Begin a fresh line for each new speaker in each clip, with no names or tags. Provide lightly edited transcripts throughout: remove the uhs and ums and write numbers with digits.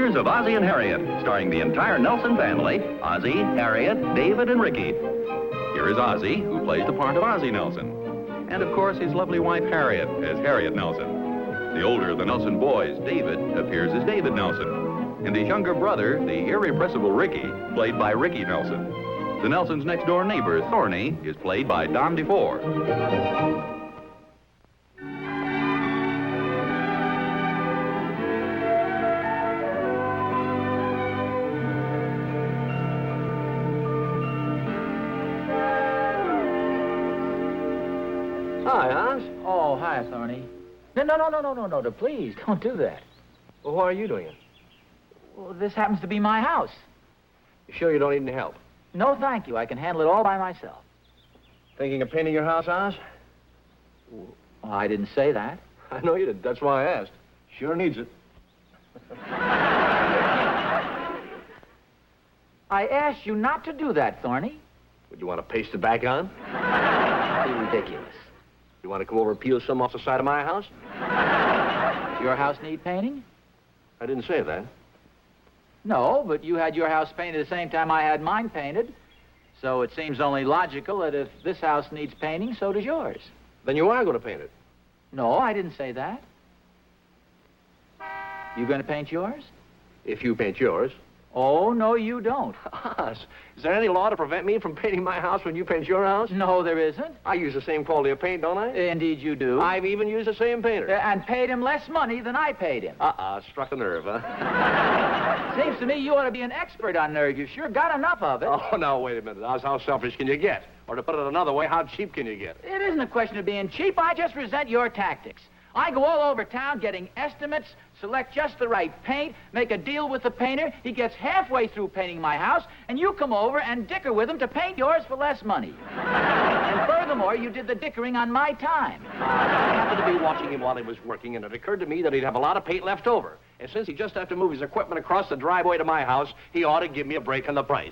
Adventures of Ozzie and Harriet, starring the entire Nelson family, Ozzie, Harriet, David, and Ricky. Here is Ozzie, who plays the part of Ozzie Nelson. And, of course, his lovely wife, Harriet, as Harriet Nelson. The older of the Nelson boys, David, appears as David Nelson. And his younger brother, the irrepressible Ricky, played by Ricky Nelson. The Nelson's next-door neighbor, Thorny, is played by Don DeFore.
Hi, Oz.
Oh, hi, Thorny. No, please, don't do that.
Well, why are you doing it?
Well, this happens to be my house.
You sure you don't need any help?
No, thank you. I can handle it all by myself.
Thinking of painting your house, Oz?
Well, I didn't say that.
I know you did. That's why I asked. Sure needs it.
I asked you not to do that, Thorny.
Would you want to paste it back on?
Be ridiculous.
You want to come over and peel some off the side of my house?
Does your house need painting?
I didn't say that.
No, but you had your house painted the same time I had mine painted. So it seems only logical that if this house needs painting, so does yours.
Then you are going to paint it.
No, I didn't say that. You going to paint yours?
If you paint yours.
Oh, no, you don't.
Oz, is there any law to prevent me from painting my house when you paint your house?
No, there isn't.
I use the same quality of paint, don't I?
Indeed you do.
I've even used the same painter.
And paid him less money than I paid him.
Struck a nerve, huh?
Seems to me you ought to be an expert on nerve. You've sure got enough of it.
Oh, now, wait a minute, Oz. How selfish can you get? Or to put it another way, how cheap can you get?
It isn't a question of being cheap. I just resent your tactics. I go all over town getting estimates, select just the right paint, make a deal with the painter. He gets halfway through painting my house, and you come over and dicker with him to paint yours for less money. And furthermore, you did the dickering on my time.
I happened to be watching him while he was working, and it occurred to me that he'd have a lot of paint left over. And since he just had to move his equipment across the driveway to my house, he ought to give me a break on the price.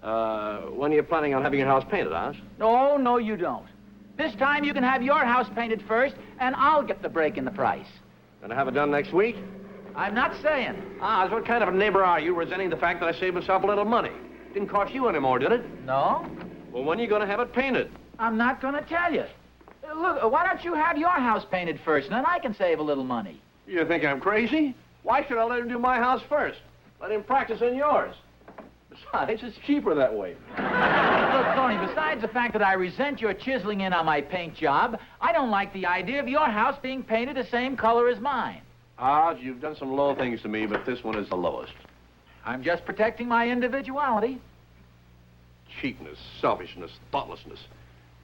When are you planning on having your house painted, Oz?
No, you don't. This time you can have your house painted first, and I'll get the break in the price.
Gonna have it done next week?
I'm not saying.
Oz, what kind of a neighbor are you, resenting the fact that I saved myself a little money? Didn't cost you any more, did it?
No.
Well, when are you gonna have it painted?
I'm not gonna tell you. Look, why don't you have your house painted first, and then I can save a little money.
You think I'm crazy? Why should I let him do my house first? Let him practice in yours. Besides, it's cheaper that way.
Look, Tony, besides the fact that I resent your chiseling in on my paint job, I don't like the idea of your house being painted the same color as mine.
Oz, you've done some low things to me, but this one is the lowest.
I'm just protecting my individuality.
Cheapness, selfishness, thoughtlessness.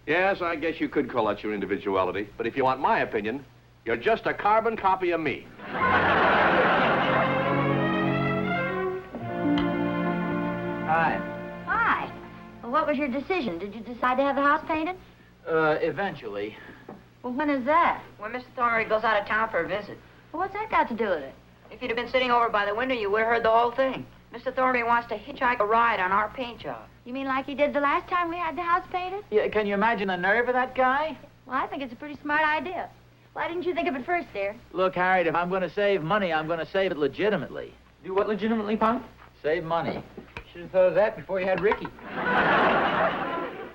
Yes, I guess you could call that your individuality, but if you want my opinion, you're just a carbon copy of me.
Hi.
Hi. Well, what was your decision? Did you decide to have the house painted?
Eventually.
Well, when is that?
When Mr. Thorny goes out of town for a visit.
Well, what's that got to do with it?
If you'd have been sitting over by the window, you would have heard the whole thing. Mr. Thorny wants to hitchhike a ride on our paint job.
You mean like he did the last time we had the house painted?
Yeah, can you imagine the nerve of that guy?
Well, I think it's a pretty smart idea. Why didn't you think of it first, dear?
Look, Harriet, if I'm going to save money, I'm going to save it legitimately.
Do what legitimately, Pop?
Save money.
Should have thought of that before you had Ricky.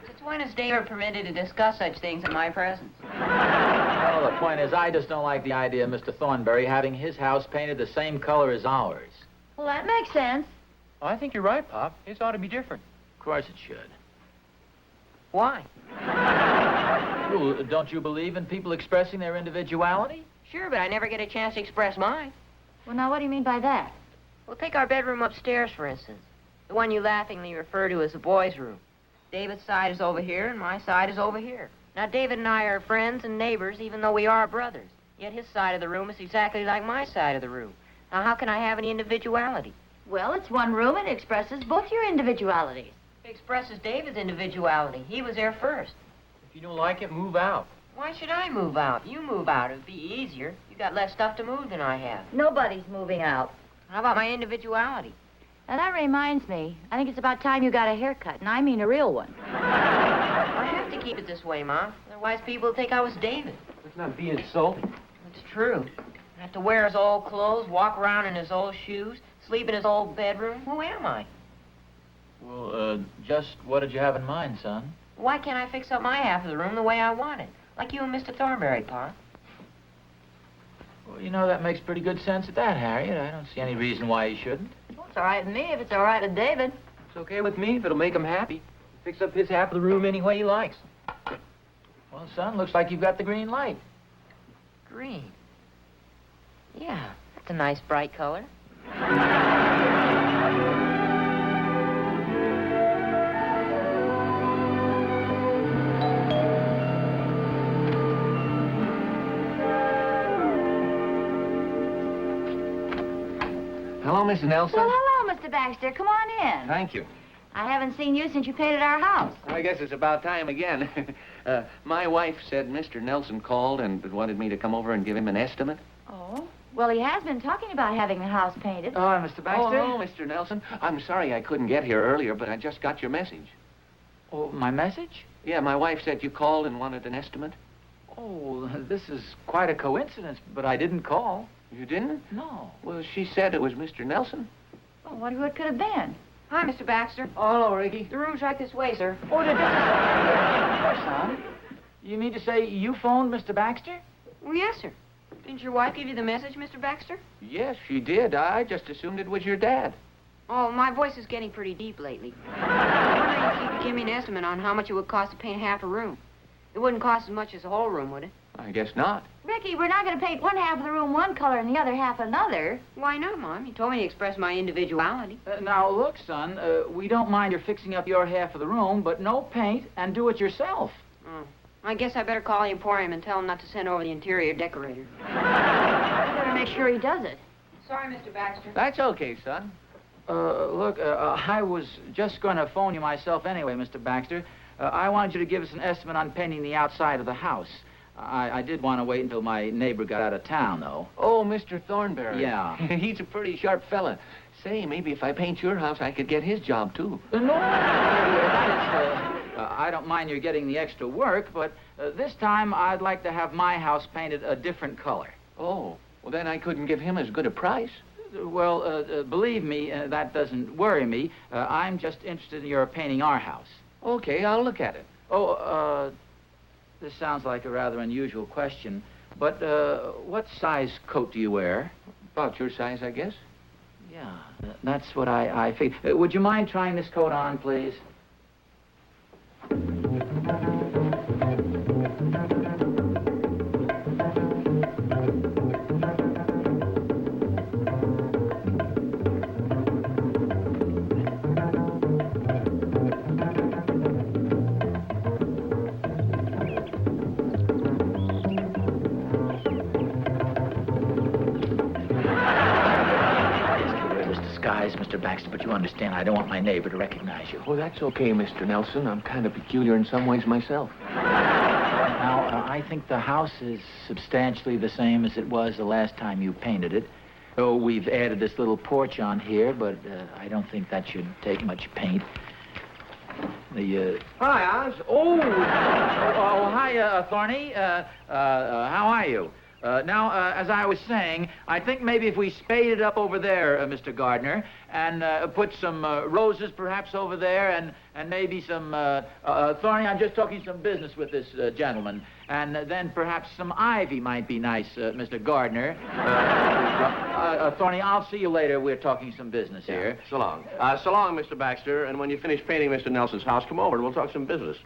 Since when is David permitted to discuss such things in my presence?
Well, the point is, I just don't like the idea of Mr. Thornberry having his house painted the same color as ours.
Well, that makes sense.
Oh, I think you're right, Pop. His ought to be different.
Of course it should.
Why?
Well, don't you believe in people expressing their individuality?
Sure, but I never get a chance to express mine.
Well, now, what do you mean by that?
Well, take our bedroom upstairs, for instance. The one you laughingly refer to as the boys' room. David's side is over here, and my side is over here. Now, David and I are friends and neighbors, even though we are brothers. Yet his side of the room is exactly like my side of the room. Now, how can I have any individuality?
Well, it's one room. It expresses both your individualities.
It expresses David's individuality. He was there first.
If you don't like it, move out.
Why should I move out? You move out. It'd be easier. You got less stuff to move than I have.
Nobody's moving out.
How about my individuality?
Now, that reminds me. I think it's about time you got a haircut, and I mean a real one.
I have to keep it this way, Ma. Otherwise, people will think I was David.
Let's not be insulting.
It's true. Have to wear his old clothes, walk around in his old shoes, sleep in his old bedroom. Who am I?
Well, just what did you have in mind, son?
Why can't I fix up my half of the room the way I want it? Like you and Mr. Thornberry, Pa.
Well, you know, that makes pretty good sense at that, Harriet. I don't see any reason why you shouldn't.
Well, it's all right with me if it's all right with David.
It's okay with me if it'll make him happy. Fix up his half of the room any way he likes.
Well, son, looks like you've got the green light.
Green. Yeah, that's a nice bright color.
Hello, Mrs. Nelson.
Well, hello, Mr. Baxter. Come on in.
Thank you.
I haven't seen you since you painted our house.
I guess it's about time again. My wife said Mr. Nelson called and wanted me to come over and give him an estimate.
Oh? Well, he has been talking about having the house painted.
Oh, Mr. Baxter?
Oh, no, Mr. Nelson. I'm sorry I couldn't get here earlier, but I just got your message.
Oh, my message?
Yeah, my wife said you called and wanted an estimate.
Oh, this is quite a coincidence, but I didn't call.
You didn't?
No.
Well, she said it was Mr. Nelson.
Oh, I wonder who it could have been.
Hi, Mr. Baxter.
Oh, hello, Ricky.
The room's right this way, sir.
Oh, son. You mean to say you phoned Mr. Baxter?
Well, yes, sir. Didn't your wife give you the message, Mr. Baxter?
Yes, she did. I just assumed it was your dad.
Oh, my voice is getting pretty deep lately. I'm wondering if you could give me an estimate on how much it would cost to paint half a room. It wouldn't cost as much as the whole room, would it?
I guess not.
Ricky, we're not going to paint one half of the room one color and the other half another.
Why not, Mom? You told me to express my individuality.
Now, look, son, we don't mind your fixing up your half of the room, but no paint and do it yourself.
Oh. I guess I better call the Emporium and tell him not to send over the interior decorator.
We better make sure he does it.
Sorry, Mr. Baxter.
That's okay, son.
Look, I was just going to phone you myself anyway, Mr. Baxter. I wanted you to give us an estimate on painting the outside of the house. I did want to wait until my neighbor got out of town, though.
Oh, Mr. Thornberry.
Yeah.
He's a pretty sharp fella. Say, maybe if I paint your house, I could get his job, too.
No, that is, I don't mind you getting the extra work, but this time I'd like to have my house painted a different color.
Oh, well, then I couldn't give him as good a price.
Well, believe me, that doesn't worry me. I'm just interested in your painting our house.
Okay, I'll look at it.
Oh, this sounds like a rather unusual question, but what size coat do you wear?
About your size, I guess.
Yeah, that's what I figured. Would you mind trying this coat on, please? Mr. Baxter, but you understand I don't want my neighbor to recognize you.
Oh, that's okay, Mr. Nelson. I'm kind of peculiar in some ways myself.
Now, I think the house is substantially the same as it was the last time you painted it. Oh, we've added this little porch on here, but I don't think that should take much paint.
Hi, Oz.
Oh, hi, Thorny. How are you? Now, as I was saying, I think maybe if we spaded up over there, Mr. Gardner, and put some roses perhaps over there, and maybe some, Thorny, I'm just talking some business with this gentleman, and then perhaps some ivy might be nice, Mr. Gardner. Thorny, I'll see you later. We're talking some business here.
So long. So long, Mr. Baxter, and when you finish painting Mr. Nelson's house, come over and we'll talk some business.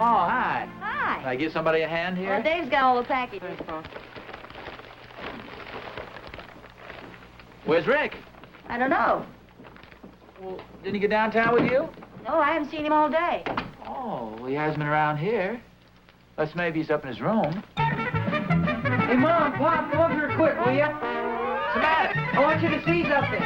Oh, hi.
Hi.
Can I give somebody a hand here?
Well, Dave's got all the packages.
Where's Rick?
I don't know.
Well, didn't he get downtown with you?
No, I haven't seen him all day.
Oh, well, he hasn't been around here. Unless maybe he's up in his room.
Hey, Mom, Pop, come over here quick, will ya?
What's the matter?
I want you to see something.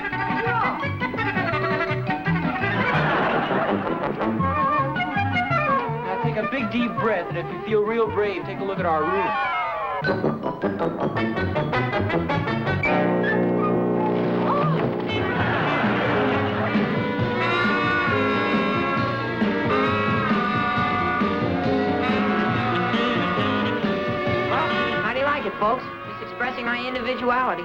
Now take a big deep breath, and if you feel real brave, take a look at our roof.
folks. Just expressing my individuality.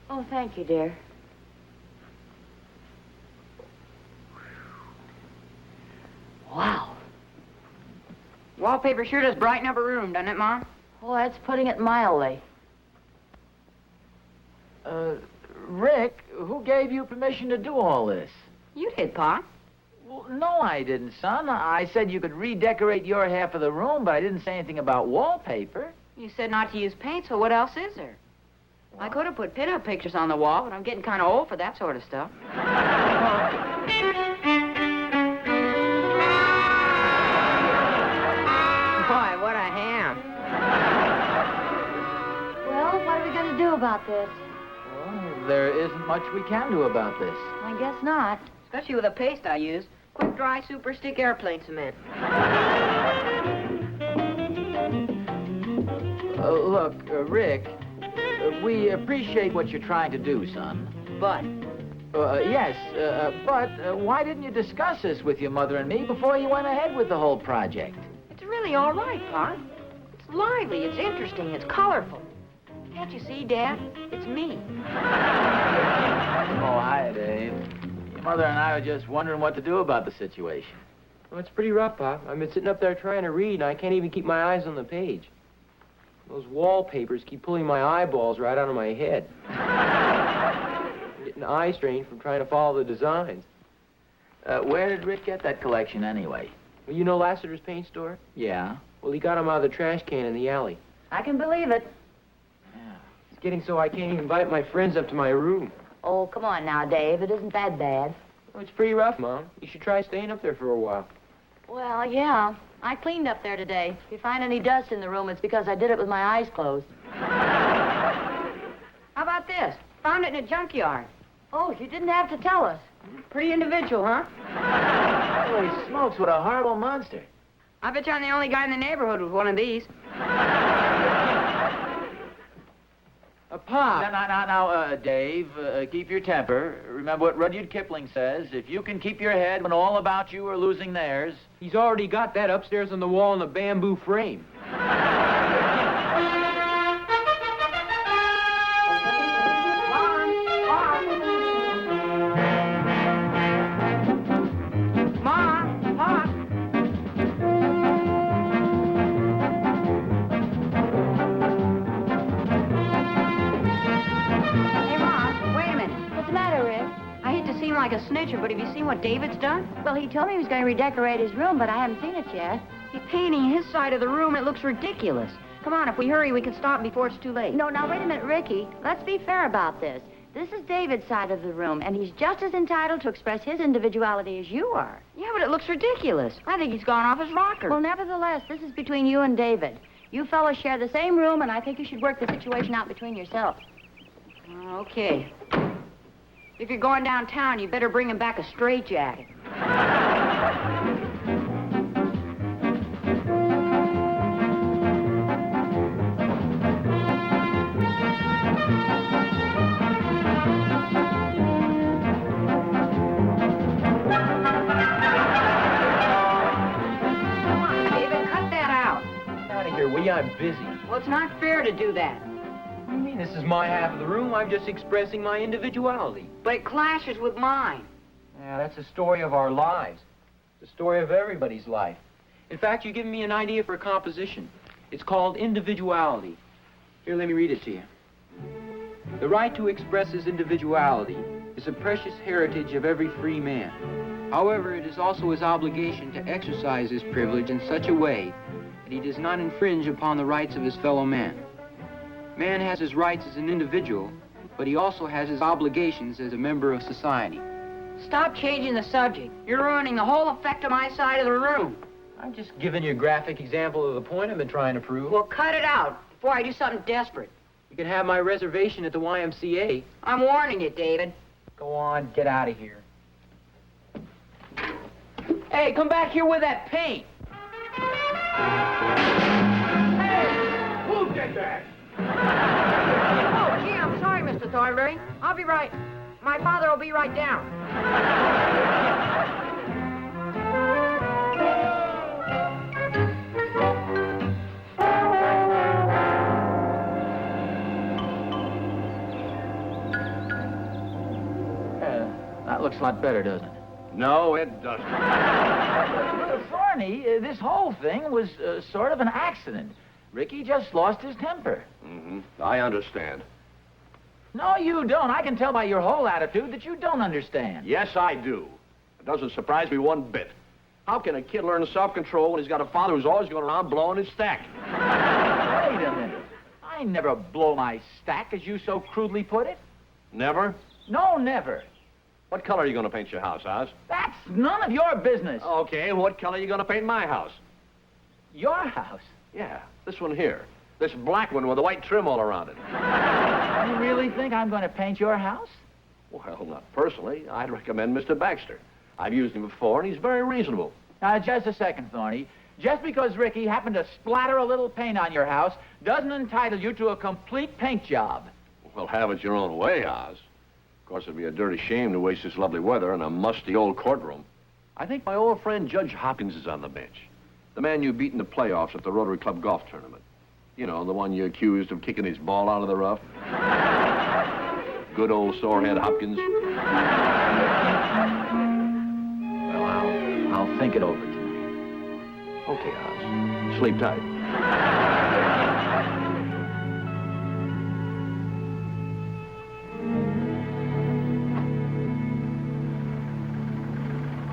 Oh, thank you, dear. Wow.
Wallpaper sure does brighten up a room, doesn't it, Mom?
Well, that's putting it mildly.
Rick, who gave you permission to do all this?
You did, Pa.
Well, no, I didn't, son. I said you could redecorate your half of the room, but I didn't say anything about wallpaper.
You said not to use paint, so what else is there? I could have put pin-up pictures on the wall, but I'm getting kind of old for that sort of stuff. Boy, what a ham.
Well, what are we going to do about this?
Well, there isn't much we can do about this.
I guess not.
Especially with the paste I use. Quick dry super stick airplane cement.
Look, Rick, we appreciate what you're trying to do, son.
But
Yes, but why didn't you discuss this with your mother and me before you went ahead with the whole project?
it's really all right, Pa. It's lively, it's interesting, it's colorful. Can't you see, Dad? It's me.
Oh, hi, Dave. Your mother and I were just wondering what to do about the situation.
Well, it's pretty rough, Pop. I've been sitting up there trying to read, and I can't even keep my eyes on the page. Those wallpapers keep pulling my eyeballs right out of my head. I'm getting eye strain from trying to follow the designs.
Where did Rick get that collection anyway?
Well, you know Lassiter's paint store?
Yeah?
Well, he got them out of the trash can in the alley.
I can believe it.
It's getting so I can't even invite my friends up to my room.
Oh, come on now, Dave. It isn't that bad.
Well, it's pretty rough, Mom. You should try staying up there for a while.
Well, yeah. I cleaned up there today. If you find any dust in the room, it's because I did it with my eyes closed.
How about this? Found it in a junkyard.
Oh, you didn't have to tell us.
Pretty individual, huh?
Holy smokes, what a horrible monster.
I bet you I'm the only guy in the neighborhood with one of these.
Pop!
Now, Dave, keep your temper. Remember what Rudyard Kipling says, if you can keep your head when all about you are losing theirs.
He's already got that upstairs on the wall in a bamboo frame.
Mom, Pop. Hey, Mom, wait a minute.
What's the matter, Rick?
I hate to seem like a snitcher, but have you seen what David's done?
Well, he told me he was going to redecorate his room, but I haven't seen it yet.
He's painting his side of the room, and it looks ridiculous. Come on, if we hurry, we can stop before it's too late.
No, now, wait a minute, Ricky. Let's be fair about this. This is David's side of the room, and he's just as entitled to express his individuality as you are.
Yeah, but it looks ridiculous. I think he's gone off his rocker.
Well, nevertheless, this is between you and David. You fellows share the same room, and I think you should work the situation out between yourselves.
Okay. If you're going downtown, you better bring him back a straitjacket. Come on, David, cut that out.
Get out of here, will you? I'm busy.
Well, it's not fair to do that.
What do you mean? This is my half of the room. I'm just expressing my individuality.
But it clashes with mine.
Yeah, that's the story of our lives. The story of everybody's life. In fact, you're giving me an idea for a composition. It's called Individuality. Here, let me read it to you. The right to express his individuality is a precious heritage of every free man. However, it is also his obligation to exercise this privilege in such a way that he does not infringe upon the rights of his fellow man. Man has his rights as an individual, but he also has his obligations as a member of society.
Stop changing the subject. You're ruining the whole effect of my side of the room.
I'm just giving you a graphic example of the point I've been trying to prove.
Well, cut it out before I do something desperate.
You can have my reservation at the YMCA.
I'm warning you, David.
Go on, get out of here.
Hey, come back here with that paint. Hey, who did that?
Oh, gee, I'm sorry, Mr. Thornberry. I'll be right. My father will be right down.
That looks a lot better, doesn't it?
No, it doesn't.
Thorny, this whole thing was sort of an accident. Ricky just lost his temper.
Mm-hmm. I understand.
No, you don't. I can tell by your whole attitude that you don't understand.
Yes, I do. It doesn't surprise me one bit. How can a kid learn self-control when he's got a father who's always going around blowing his stack?
Wait a minute. I never blow my stack, as you so crudely put it.
Never?
No, never.
What color are you going to paint your house, Oz?
That's none of your business.
Okay, what color are you going to paint my house?
Your house?
Yeah, this one here. This black one with a white trim all around it.
You really think I'm going to paint your house?
Well, not personally. I'd recommend Mr. Baxter. I've used him before, and he's very reasonable.
Now, just a second, Thorny. Just because Ricky happened to splatter a little paint on your house doesn't entitle you to a complete paint job.
Well, have it your own way, Oz. Of course, it'd be a dirty shame to waste this lovely weather in a musty old courtroom. I think my old friend Judge Hopkins is on the bench. The man you beat in the playoffs at the Rotary Club golf tournament. You know, the one you accused of kicking his ball out of the rough. Good old Sorehead Hopkins.
Well, I'll think it over tonight.
Okay, Oz. Sleep tight.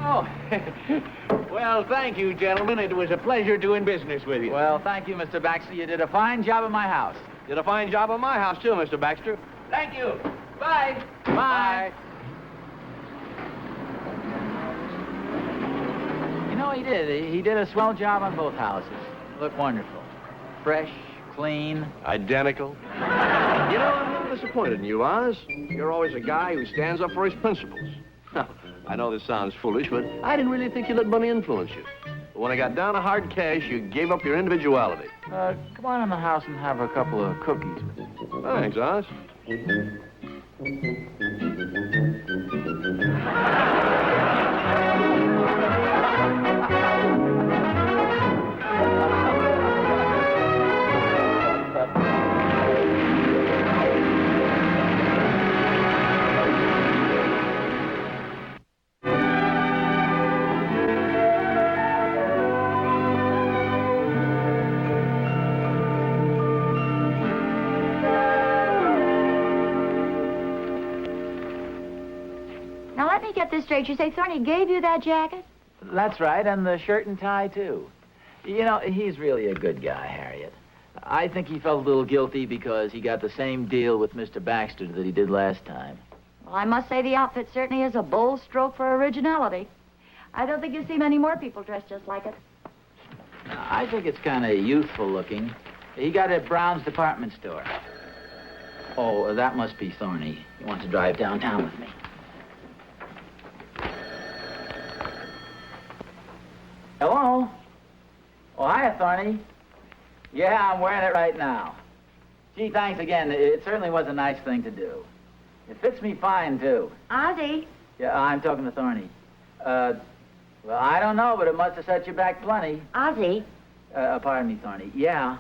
Oh, well, thank you, gentlemen. It was a pleasure doing business with you.
Well, thank you, Mr. Baxter. You did a fine job in my house.
Did a fine job on my house, too, Mr. Baxter.
Thank you. Bye. Bye. You know, he did. He did a swell job on both houses. Look wonderful. Fresh, clean.
Identical. You know, I'm a little disappointed in you, Oz. You're always a guy who stands up for his principles. I know this sounds foolish, but I didn't really think you let money influence you. But when I got down to hard cash, you gave up your individuality.
Come on in the house and have a couple of cookies with me.
Thanks, Oz.
Now, let me get this straight. You say Thorny gave you that jacket?
That's right, and the shirt and tie, too. You know, he's really a good guy, Harriet. I think he felt a little guilty because he got the same deal with Mr. Baxter that he did last time.
Well, I must say the outfit certainly is a bold stroke for originality. I don't think you'll see many more people dressed just like it.
I think it's kind of youthful looking. He got it at Brown's department store. Oh, that must be Thorny. He wants to drive downtown with me. Hello? Oh, hiya, Thorny. Yeah, I'm wearing it right now. Gee, thanks again. It certainly was a nice thing to do. It fits me fine, too.
Ozzie?
Yeah, I'm talking to Thorny. Well, I don't know, but it must have set you back plenty.
Ozzie?
Pardon me, Thorny. Yeah.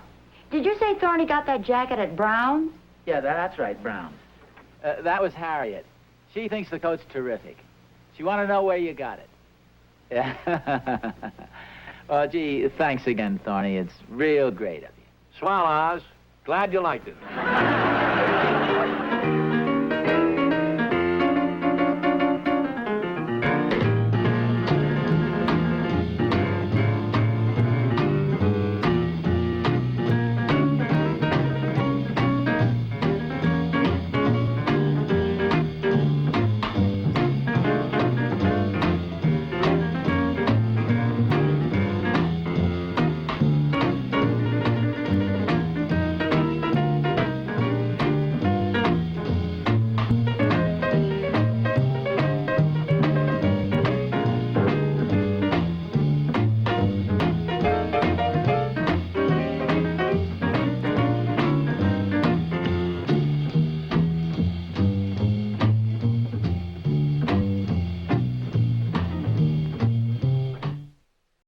Did you say Thorny got that jacket at Brown's?
Yeah, that's right, Brown's. That was Harriet. She thinks the coat's terrific. She wanted to know where you got it. Yeah. Well, gee, thanks again, Thorny. It's real great of you.
Swell, Oz. Glad you liked it.